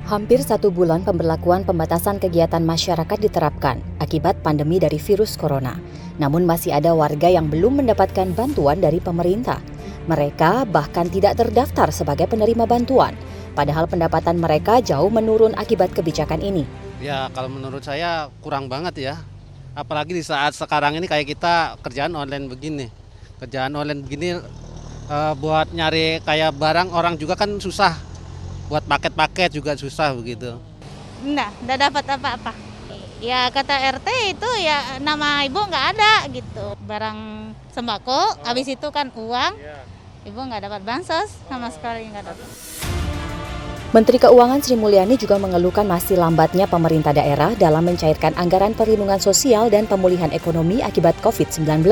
Hampir 1 bulan pemberlakuan pembatasan kegiatan masyarakat diterapkan akibat pandemi dari virus corona. Namun masih ada warga yang belum mendapatkan bantuan dari pemerintah. Mereka bahkan tidak terdaftar sebagai penerima bantuan, padahal pendapatan mereka jauh menurun akibat kebijakan ini. Ya kalau menurut saya kurang banget ya. Apalagi di saat sekarang ini kayak kita kerjaan online begini. Kerjaan online begini buat nyari kayak barang orang juga kan susah. Buat paket-paket juga susah begitu. Nggak dapat apa-apa. Ya kata RT itu ya nama ibu nggak ada gitu. Barang sembako, habis itu kan uang. Ibu nggak dapat bansos, sama sekali nggak dapat. Menteri Keuangan Sri Mulyani juga mengeluhkan masih lambatnya pemerintah daerah dalam mencairkan anggaran perlindungan sosial dan pemulihan ekonomi akibat COVID-19.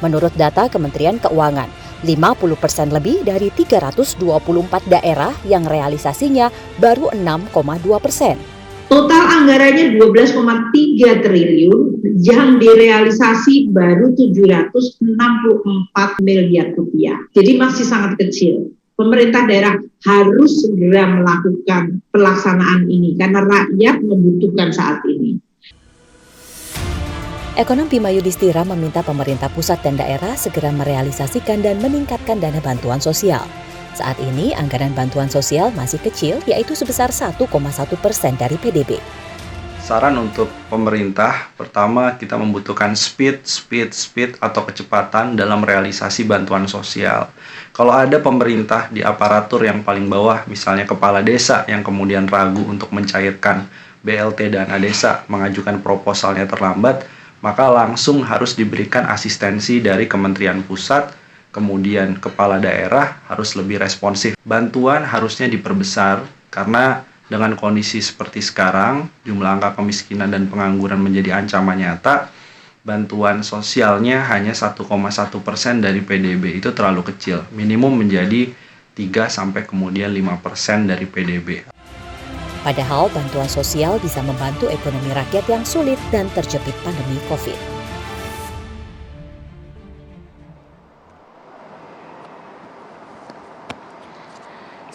Menurut data Kementerian Keuangan, 50% lebih dari 324 daerah yang realisasinya baru 6,2%. Total anggarannya 12,3 triliun, yang direalisasi baru 764 miliar rupiah. Jadi masih sangat kecil. Pemerintah daerah harus segera melakukan pelaksanaan ini karena rakyat membutuhkan saat ini. Ekonom Bima Yudhistira meminta pemerintah pusat dan daerah segera merealisasikan dan meningkatkan dana bantuan sosial. Saat ini anggaran bantuan sosial masih kecil, yaitu sebesar 1,1% dari PDB. Saran untuk pemerintah, pertama kita membutuhkan speed atau kecepatan dalam realisasi bantuan sosial. Kalau ada pemerintah di aparatur yang paling bawah, misalnya kepala desa yang kemudian ragu untuk mencairkan BLT dana desa, mengajukan proposalnya terlambat, maka langsung harus diberikan asistensi dari Kementerian Pusat, kemudian kepala daerah harus lebih responsif. Bantuan harusnya diperbesar karena dengan kondisi seperti sekarang, jumlah angka kemiskinan dan pengangguran menjadi ancaman nyata, bantuan sosialnya hanya 1,1% dari PDB, itu terlalu kecil. Minimum menjadi 3 sampai kemudian 5% dari PDB. Padahal bantuan sosial bisa membantu ekonomi rakyat yang sulit dan terjepit pandemi COVID.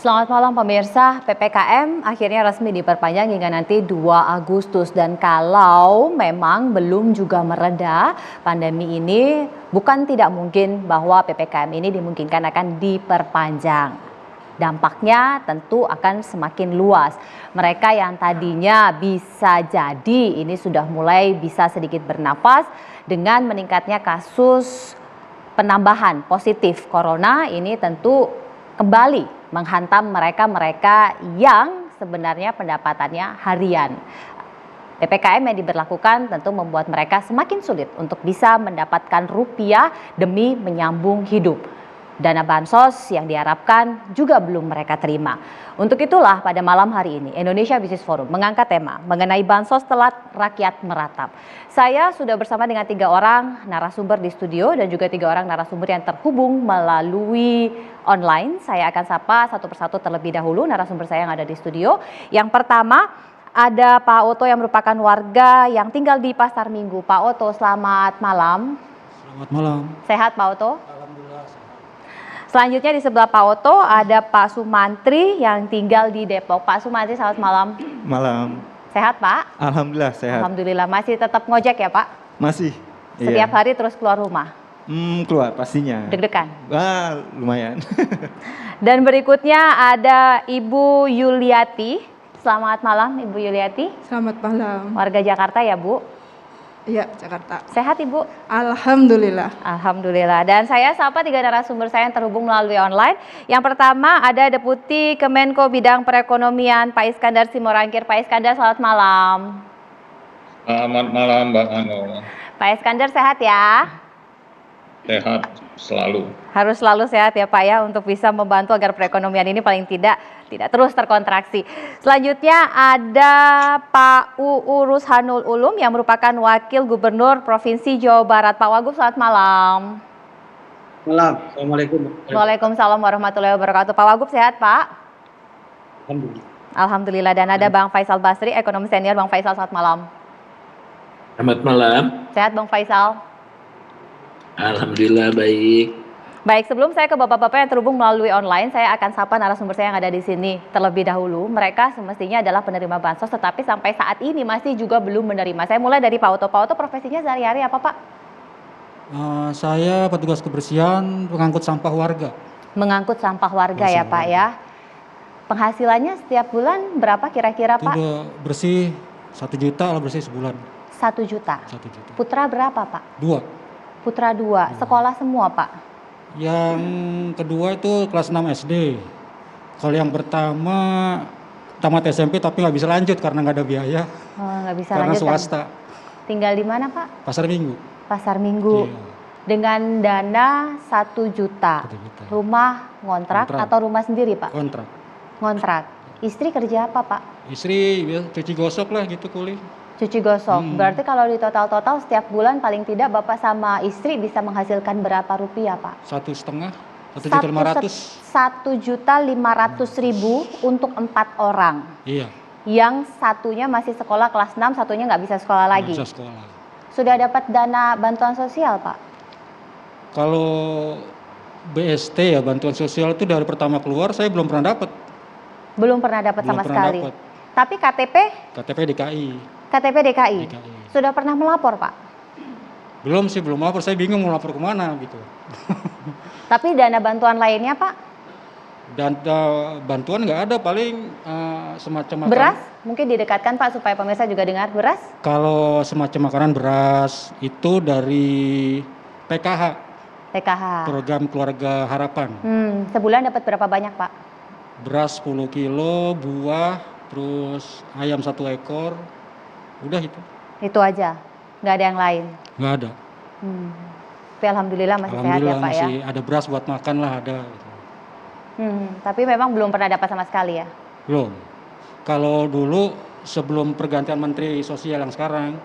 Selamat malam pemirsa, PPKM akhirnya resmi diperpanjang hingga nanti 2 Agustus. Dan kalau memang belum juga mereda pandemi ini, bukan tidak mungkin bahwa PPKM ini dimungkinkan akan diperpanjang. Dampaknya tentu akan semakin luas. Mereka yang tadinya bisa jadi ini sudah mulai bisa sedikit bernapas dengan meningkatnya kasus penambahan positif corona, ini tentu kembali menghantam mereka-mereka yang sebenarnya pendapatannya harian. PPKM yang diberlakukan tentu membuat mereka semakin sulit untuk bisa mendapatkan rupiah demi menyambung hidup. Dana bansos yang diharapkan juga belum mereka terima. Untuk itulah pada malam hari ini Indonesia Business Forum mengangkat tema mengenai bansos telat rakyat meratap. Saya sudah bersama dengan 3 orang narasumber di studio dan juga 3 orang narasumber yang terhubung melalui online. Saya akan sapa satu persatu terlebih dahulu narasumber saya yang ada di studio. Yang pertama ada Pak Oto yang merupakan warga yang tinggal di Pasar Minggu. Pak Oto, selamat malam. Selamat malam. Sehat Pak Oto? Alhamdulillah. Selanjutnya di sebelah Pak Oto ada Pak Sumantri yang tinggal di Depok. Pak Sumantri, selamat malam. Malam. Sehat Pak? Alhamdulillah sehat. Alhamdulillah. Masih tetap ngojek ya Pak? Masih. Setiap hari terus keluar rumah? Keluar pastinya. Deg-degan? Wah, lumayan. Dan berikutnya ada Ibu Yuliati. Selamat malam Ibu Yuliati. Selamat malam. Warga Jakarta ya Bu? Iya, Jakarta. Sehat Ibu? Alhamdulillah. Alhamdulillah. Dan saya sapa 3 narasumber saya yang terhubung melalui online. Yang pertama ada Deputi Kemenko Bidang Perekonomian Pak Iskandar Simorangkir. Pak Iskandar, selamat malam. Selamat malam Mbak Ano. Pak Iskandar sehat ya? Sehat selalu. Harus selalu sehat ya Pak ya untuk bisa membantu agar perekonomian ini paling tidak terus terkontraksi. Selanjutnya ada Pak UU Rushanul Ulum yang merupakan Wakil Gubernur Provinsi Jawa Barat. Pak Wagub, selamat malam. Malam, Assalamualaikum. Waalaikumsalam warahmatullahi wabarakatuh. Pak Wagub sehat Pak? Alhamdulillah. Alhamdulillah. Dan ada Bang Faisal Basri, ekonomi senior. Bang Faisal, selamat malam. Selamat malam. Sehat Bang Faisal? Alhamdulillah baik. Baik, sebelum saya ke Bapak-Bapak yang terhubung melalui online, saya akan sapa narasumber saya yang ada di sini terlebih dahulu. Mereka semestinya adalah penerima bansos, tetapi sampai saat ini masih juga belum menerima. Saya mulai dari Pak Oto. Pak Oto profesinya sehari-hari apa Pak? Saya petugas kebersihan pengangkut sampah warga. Mengangkut sampah warga ya Pak ya. Penghasilannya setiap bulan berapa kira-kira Pak? Itu bersih 1 juta lah bersih sebulan. 1 juta. 1 juta. Putra berapa Pak? 2. Putra 2. Sekolah semua Pak? Yang kedua itu kelas 6 SD. Kalau yang pertama tamat SMP tapi nggak bisa lanjut karena nggak ada biaya. Oh, nggak bisa karena lanjut. swasta. Tinggal di mana Pak? Pasar Minggu. Pasar Minggu. Iya. Dengan dana 1 juta. 1 juta. Rumah ngontrak atau rumah sendiri Pak? Kontrak. Ngontrak. Istri kerja apa Pak? Istri cuci gosok lah gitu kuli. Cuci gosok. Berarti kalau di total setiap bulan paling tidak Bapak sama istri bisa menghasilkan berapa rupiah Pak? 1,5, 1.500.000. 1.500.000 untuk 4 orang. Iya. Yang satunya masih sekolah kelas 6, satunya nggak bisa sekolah lagi. Bisa sekolah. Sudah dapat dana bantuan sosial Pak? Kalau BST ya bantuan sosial itu dari pertama keluar saya belum pernah dapat. Belum pernah dapat sama sekali. Dapet. Tapi KTP DKI. KTP DKI. Sudah pernah melapor Pak? Belum sih, belum lapor. Saya bingung mau lapor kemana gitu. Tapi dana bantuan lainnya Pak? Dan bantuan nggak ada, paling semacam makanan. Beras? Mungkin didekatkan Pak supaya pemirsa juga dengar. Beras? Kalau semacam makanan beras itu dari PKH. PKH. Program Keluarga Harapan. Sebulan dapat berapa banyak Pak? Beras 10 kilo, buah, terus ayam 1 ekor. Udah itu. Itu aja? Nggak ada yang lain? Nggak ada. Tapi alhamdulillah masih sehat ya Pak ya? Masih ada beras buat makan lah, ada. Tapi memang belum pernah dapat sama sekali ya? Belum. Kalau dulu sebelum pergantian Menteri Sosial yang sekarang,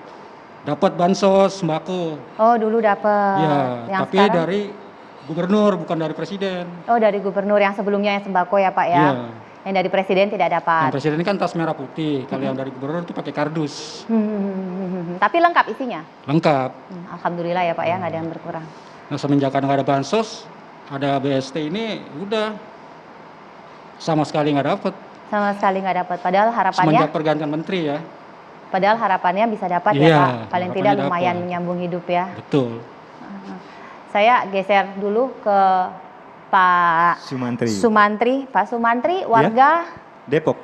dapat bansos sembako. Oh dulu dapat. Ya, yang tapi sekarang? dari gubernur bukan dari presiden. Oh dari gubernur, yang sebelumnya yang sembako ya Pak ya? Iya. Yang dari presiden tidak dapat? Yang presiden ini kan tas merah putih, kalau yang dari gubernur itu pakai kardus. Tapi lengkap isinya? Lengkap. Alhamdulillah ya Pak ya, nggak ada yang berkurang. Nah semenjak nggak ada bansos, ada BST ini udah sama sekali nggak dapat. Sama sekali nggak dapat, padahal harapannya? Semenjak pergantian menteri ya. Padahal harapannya bisa dapat Iya, ya Pak, paling tidak lumayan dapat. menyambung hidup ya. Betul. Saya geser dulu ke Pak Sumantri. Pak Sumantri warga Depok.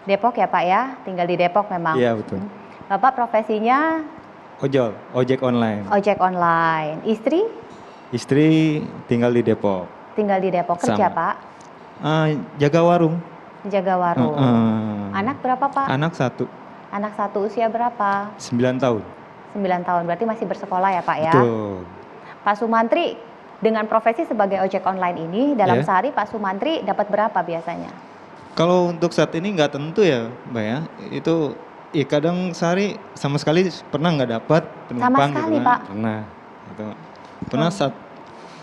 Depok ya Pak ya, tinggal di Depok memang. Iya betul. Bapak profesinya? Ojek online. Ojek online. Istri? Istri tinggal di Depok. Tinggal di Depok, kerja Pak? Jaga warung. Jaga warung. Anak berapa Pak? Anak 1. Anak 1 usia berapa? 9 tahun. 9 tahun, berarti masih bersekolah ya Pak ya? Betul. Pak Sumantri, dengan profesi sebagai ojek online ini, dalam sehari Pak Sumantri dapat berapa biasanya? Kalau untuk saat ini nggak tentu ya Mbak ya, itu kadang sehari sama sekali pernah nggak dapat penumpang. Sama sekali gitu, Pak? Pernah. Gitu. Pernah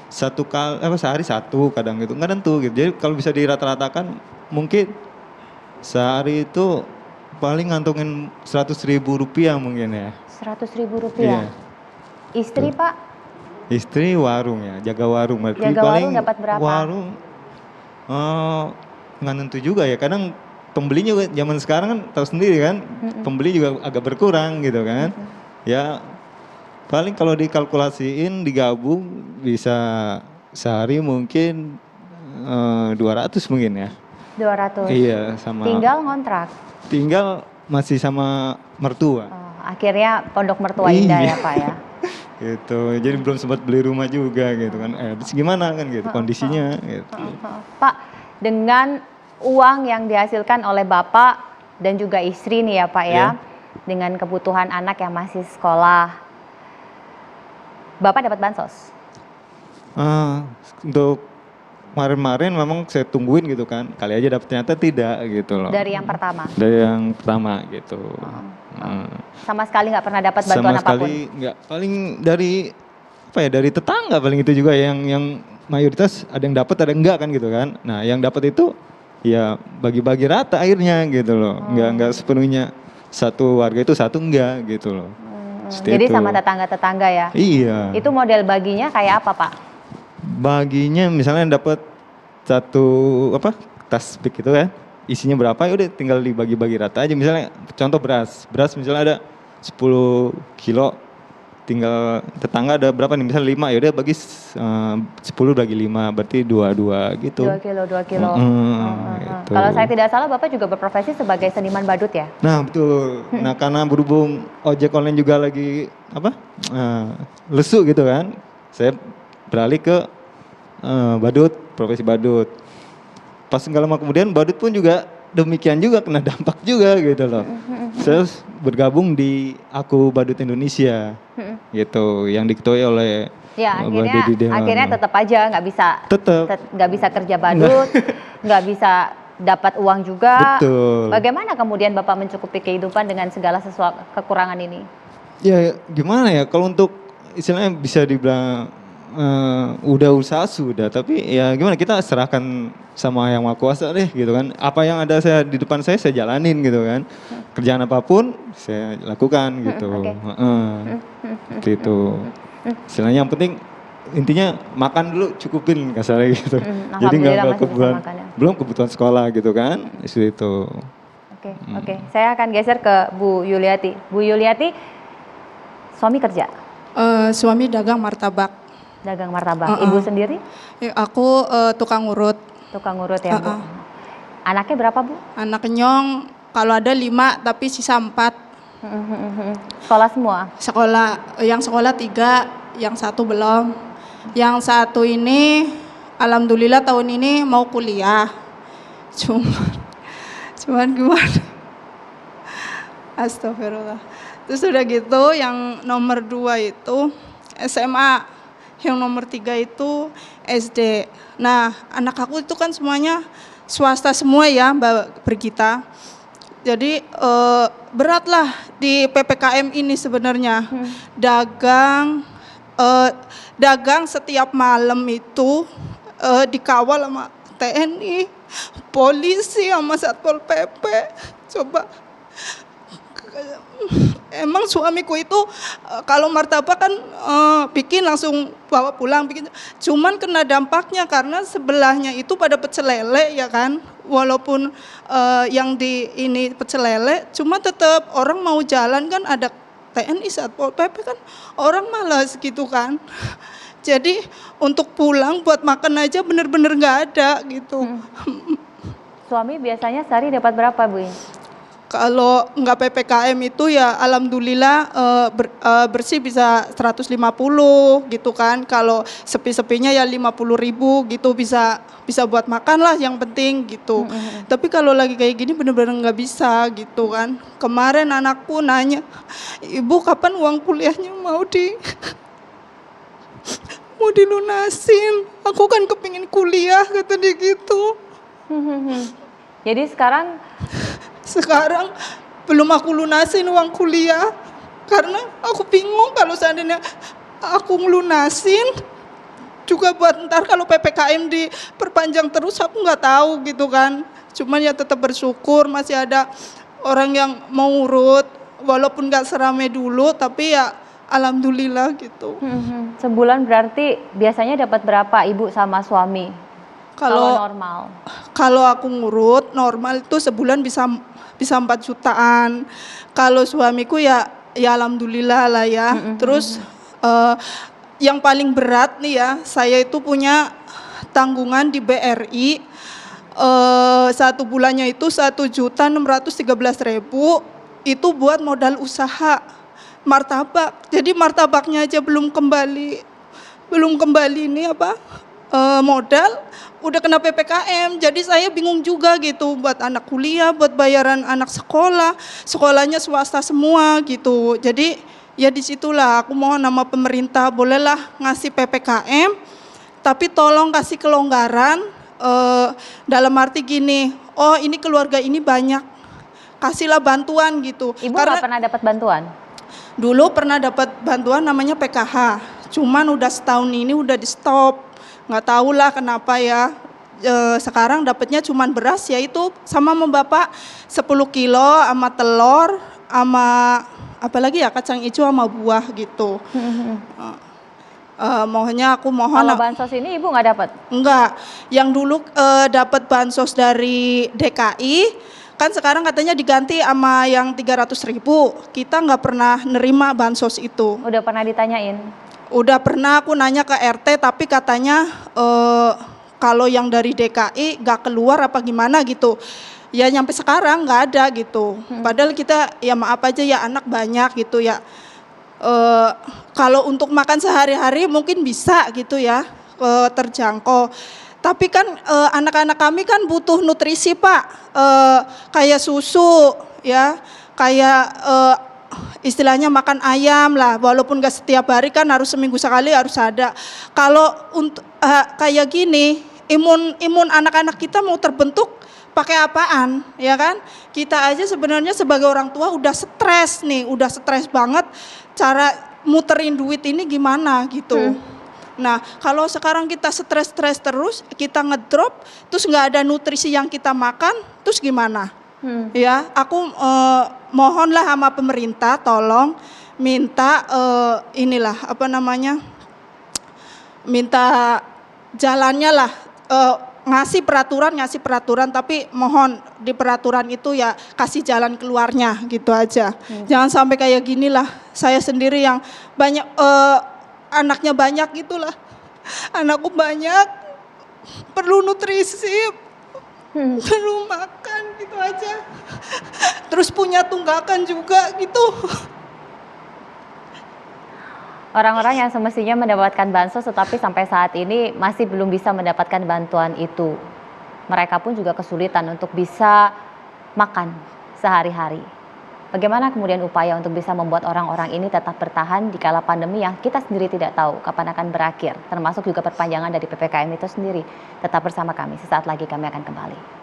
satu kali, sehari 1 kadang gitu, nggak tentu gitu. Jadi kalau bisa dirata-ratakan mungkin sehari itu paling ngantongin 100.000 rupiah mungkin ya. 100.000 rupiah? Iya. Istri Pak? Istri warung ya, jaga warung. Jaga warung dapat berapa? Warung nggak tentu juga ya, kadang pembelinya juga zaman sekarang kan tahu sendiri kan, pembeli juga agak berkurang gitu kan. Ya paling kalau dikalkulasiin digabung bisa sehari mungkin 200 mungkin ya. 200? Iya sama. Tinggal ngontrak? Tinggal masih sama mertua. Akhirnya pondok mertua indah ya Pak ya? Gitu, jadi belum sempat beli rumah juga gitu kan. Terus gimana kan gitu kondisinya gitu. Pak, dengan uang yang dihasilkan oleh Bapak dan juga istri nih ya Pak ya, dengan kebutuhan anak yang masih sekolah, Bapak dapat bansos? Untuk kemarin-kemarin memang saya tungguin gitu kan, kali aja dapat, ternyata tidak gitu loh. Dari yang pertama? Dari yang pertama gitu. Sama sekali nggak pernah dapat bantuan apapun? Sama sekali nggak, paling dari dari tetangga paling itu juga yang mayoritas ada yang dapat ada yang enggak kan gitu kan. Nah yang dapat itu ya bagi-bagi rata akhirnya gitu loh, nggak sepenuhnya satu warga itu satu enggak gitu loh. Jadi itu sama tetangga-tetangga ya? Iya. Itu model baginya kayak apa Pak? baginya misalnya dapat satu tas big itu kan, isinya berapa ya udah tinggal dibagi-bagi rata aja. Misalnya contoh beras misalnya ada 10 kilo, tinggal tetangga ada berapa nih, misalnya 5, ya udah bagi 10 bagi 5, berarti 2 gitu. 2 kilo. Gitu. Kalau saya tidak salah Bapak juga berprofesi sebagai seniman badut ya? Nah betul, nah karena berhubung ojek online juga lagi lesu gitu kan, saya beralih ke badut, profesi badut. Pas nggak lama kemudian badut pun juga demikian juga kena dampak juga gitu loh. Saya bergabung di Aku Badut Indonesia gitu, yang diketuai oleh ya akhirnya tetap aja nggak bisa kerja badut, nggak bisa dapat uang juga. Betul. Bagaimana kemudian Bapak mencukupi kehidupan dengan segala sesuatu kekurangan ini? Ya gimana ya, kalau untuk istilahnya bisa dibilang udah usaha sudah, tapi ya gimana, kita serahkan sama yang Maha Kuasa deh gitu kan. Apa yang ada di depan saya jalanin gitu kan. Kerjaan apapun saya lakukan gitu. Seperti itu. Istilahnya yang penting intinya makan dulu cukupin kasarnya gitu. Jadi nggak kebutuhan, belum kebutuhan sekolah gitu kan. Itu. Oke. Saya akan geser ke Bu Yuliati. Bu Yuliati, suami kerja? Suami dagang martabak. Dagang martabak. Ibu sendiri? Aku tukang urut. Tukang urut ya Bu. Anaknya berapa Bu? Anak nyong kalau ada 5 tapi sisa 4. Sekolah semua? Sekolah, yang sekolah 3, yang 1 belum. Yang 1 ini alhamdulillah tahun ini mau kuliah. Cuman gimana? Astagfirullah. Terus udah gitu yang nomor 2 itu SMA. Yang nomor 3 itu SD. Nah, anak aku itu kan semuanya swasta semua ya, Mbak Brigita. Jadi beratlah di PPKM ini sebenarnya. Dagang setiap malam itu dikawal sama TNI, polisi, sama Satpol PP. Coba. Emang suamiku itu kalau martabak kan bikin langsung bawa pulang bikin. Cuman kena dampaknya karena sebelahnya itu pada pecel lele ya kan. Walaupun yang di ini pecel lele, cuma tetap orang mau jalan kan ada TNI Satpol PP kan orang malas gitu kan. Jadi untuk pulang buat makan aja bener-bener nggak ada gitu. Suami biasanya sehari dapat berapa Bu? Kalau nggak PPKM itu ya alhamdulillah bersih bisa 150 gitu kan. Kalau sepi-sepinya ya 50.000 gitu bisa buat makan lah yang penting gitu. Tapi kalau lagi kayak gini bener-bener nggak bisa gitu kan. Kemarin anakku nanya, Ibu kapan uang kuliahnya mau dilunasin? Aku kan kepingin kuliah kata dia gitu. Jadi sekarang belum aku lunasin uang kuliah karena aku bingung kalau seandainya aku ngelunasin juga buat ntar kalau PPKM diperpanjang terus aku nggak tahu gitu kan. Cuman ya tetap bersyukur masih ada orang yang mau urut walaupun nggak serame dulu tapi ya alhamdulillah gitu. Sebulan berarti biasanya dapat berapa Ibu sama suami? Kalau normal? Kalau aku ngurut normal itu sebulan bisa 4 jutaan. Kalau suamiku ya alhamdulillah lah ya. Terus yang paling berat nih ya, saya itu punya tanggungan di BRI. 1 bulannya itu 1.613.000 itu buat modal usaha martabak. Jadi martabaknya aja belum kembali ini modal. Udah kena PPKM, jadi saya bingung juga gitu buat anak kuliah, buat bayaran anak sekolah, sekolahnya swasta semua gitu. Jadi ya disitulah aku mohon sama pemerintah bolehlah ngasih PPKM, tapi tolong kasih kelonggaran dalam arti gini, oh ini keluarga ini banyak, kasihlah bantuan gitu. Ibu nggak pernah dapat bantuan? Dulu pernah dapat bantuan namanya PKH, cuman udah setahun ini udah di stop. Nggak tahu lah kenapa ya, sekarang dapatnya cuman beras ya itu sama bapak 10 kilo sama telur sama apalagi ya kacang hijau sama buah gitu. Mohonnya aku mohon. Kalau bansos ini Ibu nggak dapat? Enggak, yang dulu dapat bansos dari DKI, kan sekarang katanya diganti sama yang 300.000. Kita nggak pernah nerima bansos itu. Udah pernah ditanyain? Udah pernah aku nanya ke RT, tapi katanya kalau yang dari DKI nggak keluar apa gimana gitu. Ya nyampe sekarang nggak ada gitu. Padahal kita ya maaf aja ya anak banyak gitu ya. Kalau untuk makan sehari-hari mungkin bisa gitu ya, terjangkau. Tapi kan anak-anak kami kan butuh nutrisi Pak, kayak susu ya, kayak istilahnya makan ayam lah, walaupun gak setiap hari kan harus seminggu sekali harus ada. Kalau untuk kayak gini, imun anak-anak kita mau terbentuk pakai apaan, ya kan? Kita aja sebenarnya sebagai orang tua udah stres nih, udah stres banget. Cara muterin duit ini gimana gitu. Nah, kalau sekarang kita stres terus, kita ngedrop, terus nggak ada nutrisi yang kita makan, terus gimana? Ya, aku mohonlah sama pemerintah, tolong minta inilah apa namanya, minta jalannya lah. Ngasih peraturan, tapi mohon di peraturan itu ya kasih jalan keluarnya gitu aja. Jangan sampai kayak gini lah. Saya sendiri yang banyak anaknya banyak gitulah. Anakku banyak, perlu nutrisi, perlu makan gitu aja. Terus punya tunggakan juga gitu. Orang-orang yang semestinya mendapatkan bansos tetapi sampai saat ini masih belum bisa mendapatkan bantuan itu. Mereka pun juga kesulitan untuk bisa makan sehari-hari. Bagaimana kemudian upaya untuk bisa membuat orang-orang ini tetap bertahan di kala pandemi yang kita sendiri tidak tahu kapan akan berakhir, termasuk juga perpanjangan dari PPKM itu sendiri. Tetap bersama kami, sesaat lagi kami akan kembali.